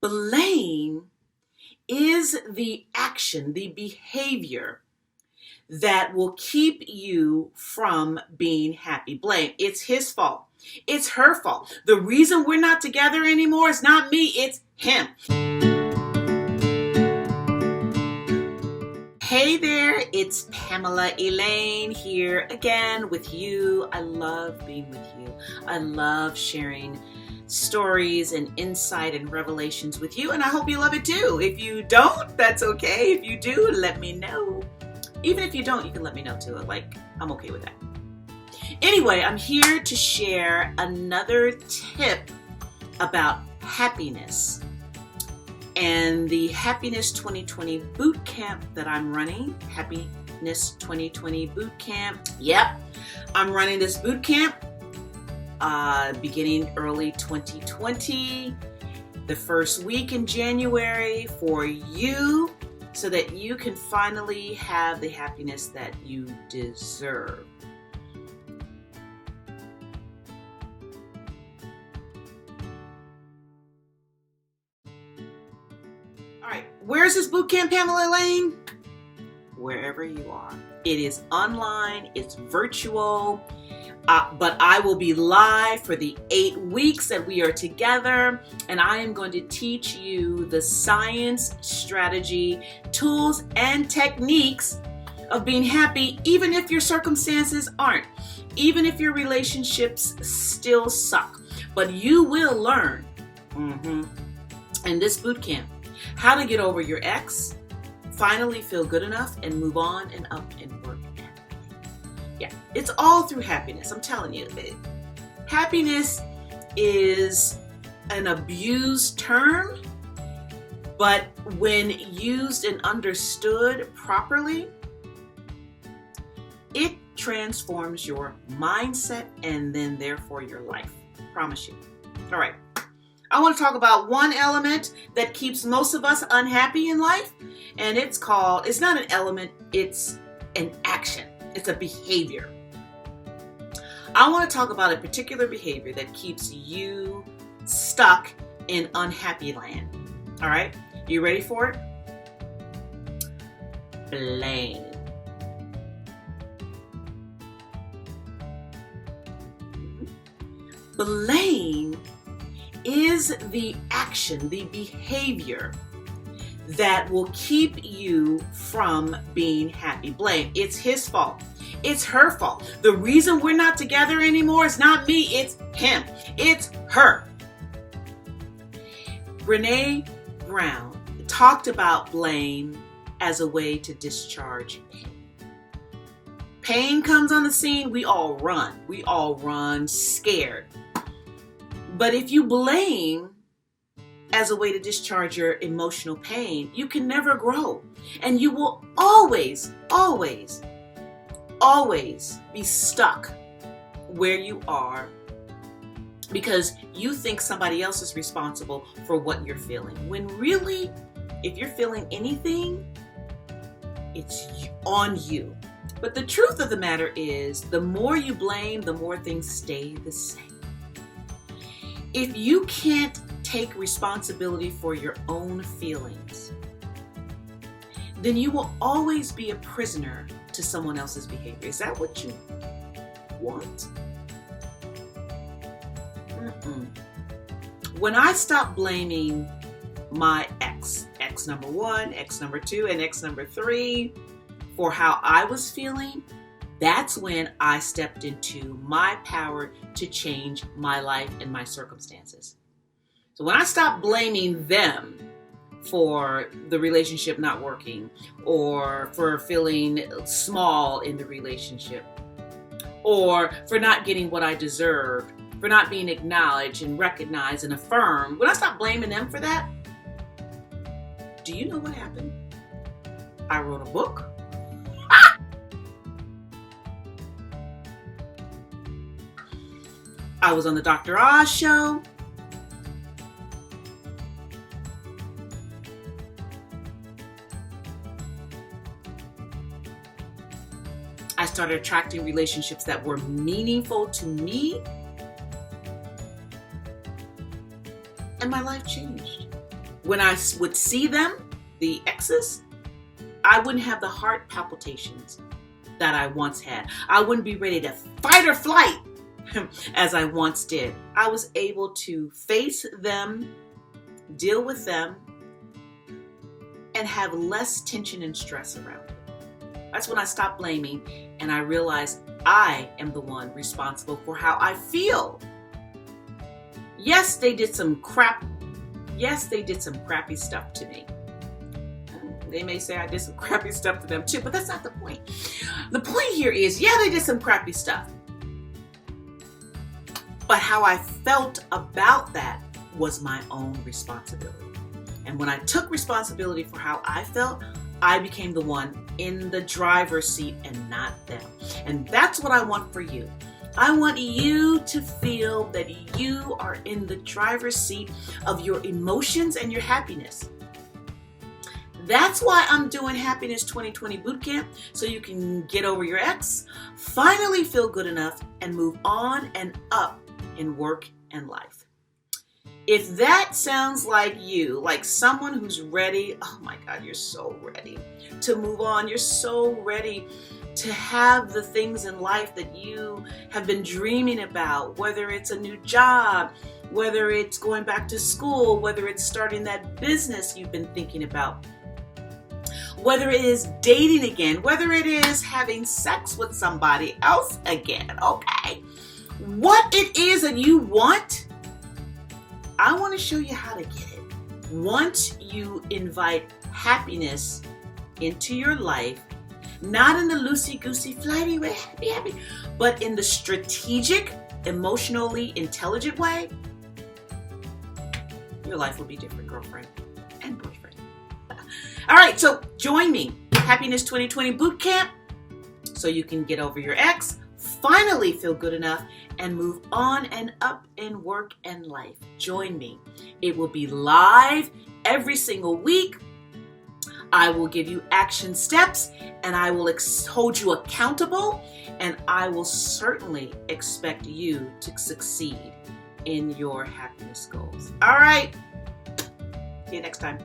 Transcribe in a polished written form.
Blame is the action, the behavior that will keep you from being happy. Blame. It's his fault. It's her fault. The reason we're not together anymore is not me, it's him. Hey there, it's Pamela Elaine here again with you. I love being with you. I love sharing stories and insight and revelations with you, and I hope you love it too. If you don't, that's okay. If you do, let me know. Even if you don't, you can let me know too. I'm okay with that. Anyway, I'm here to share another tip about happiness and the Happiness 2020 boot camp that I'm running. Happiness 2020 boot camp. Yep, I'm running this boot camp beginning early 2020, the first week in January for you, so that you can finally have the happiness that you deserve. All right, where's this boot camp, Pamela Lane? Wherever you are. It is online, it's virtual, but I will be live for the 8 weeks that we are together, and I am going to teach you the science, strategy, tools, and techniques of being happy, even if your circumstances aren't, even if your relationships still suck. But you will learn in this boot camp how to get over your ex, finally feel good enough, and move on and up and work at it. Yeah, it's all through happiness. I'm telling you, happiness is an abused term, but when used and understood properly, it transforms your mindset and then therefore your life. Promise you. All right. I want to talk about one element that keeps most of us unhappy in life, and it's not an element, it's an action. It's a behavior. I want to talk about a particular behavior that keeps you stuck in unhappy land. All right? You ready for it? Blame. Blame is the action, the behavior that will keep you from being happy. Blame. It's his fault. It's her fault. The reason we're not together anymore is not me, it's him. It's her. Brene Brown talked about blame as a way to discharge pain. Pain comes on the scene, we all run. We all run scared. But if you blame as a way to discharge your emotional pain, you can never grow. And you will always, always, always be stuck where you are because you think somebody else is responsible for what you're feeling. When really, if you're feeling anything, it's on you. But the truth of the matter is, the more you blame, the more things stay the same. If you can't take responsibility for your own feelings, then you will always be a prisoner to someone else's behavior. Is that what you want? When I stopped blaming my ex number 1, ex number 2, and ex number 3 for how I was feeling, that's when I stepped into my power to change my life and my circumstances. So when I stopped blaming them for the relationship not working, or for feeling small in the relationship, or for not getting what I deserved, for not being acknowledged and recognized and affirmed, when I stopped blaming them for that, do you know what happened? I wrote a book. I was on the Dr. Oz show. I started attracting relationships that were meaningful to me, and my life changed. When I would see them, the exes, I wouldn't have the heart palpitations that I once had. I wouldn't be ready to fight or flight as I once did. I was able to face them, deal with them, and have less tension and stress around it. That's when I stopped blaming and I realized I am the one responsible for how I feel. Yes, they did some crappy stuff to me. They may say I did some crappy stuff to them too, but that's not the point. The point here is, yeah, they did some crappy stuff. But how I felt about that was my own responsibility. And when I took responsibility for how I felt, I became the one in the driver's seat and not them. And that's what I want for you. I want you to feel that you are in the driver's seat of your emotions and your happiness. That's why I'm doing Happiness 2020 Bootcamp, so you can get over your ex, finally feel good enough, and move on and up in work and life. If that sounds like you, like someone who's ready, oh my God, you're so ready to move on. You're so ready to have the things in life that you have been dreaming about, whether it's a new job, whether it's going back to school, whether it's starting that business you've been thinking about, whether it is dating again, whether it is having sex with somebody else again, okay? What it is that you want, I want to show you how to get it. Once you invite happiness into your life, not in the loosey-goosey, flighty way, happy, but in the strategic, emotionally intelligent way, your life will be different, girlfriend and boyfriend. All right, so join me, Happiness 2020 Bootcamp, so you can get over your ex, finally feel good enough, and move on and up in work and life. Join me. It will be live every single week. I will give you action steps, and I will hold you accountable, and I will certainly expect you to succeed in your happiness goals. All right. See you next time.